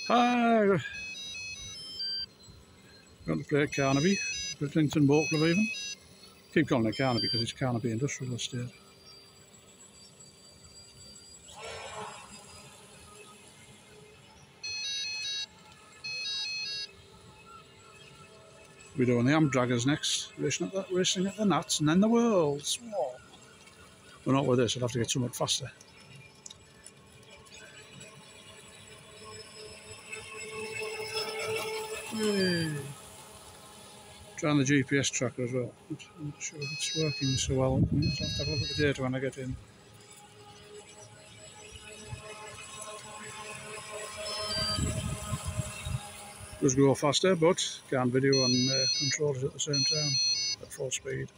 Hi, going to play at Carnaby, Bridlington Boat Club even. Keep calling it Carnaby because it's Carnaby Industrial Estate. We're doing the amp draggers next, racing at the Nats and then the Worlds. Whoa. We're not with this, I'll have to get somewhat faster. Yay. Trying the GPS tracker as well. I'm not sure if it's working so well. I'll have to have a look at the data when I get in. Does go faster, but can't video and control it at the same time at full speed.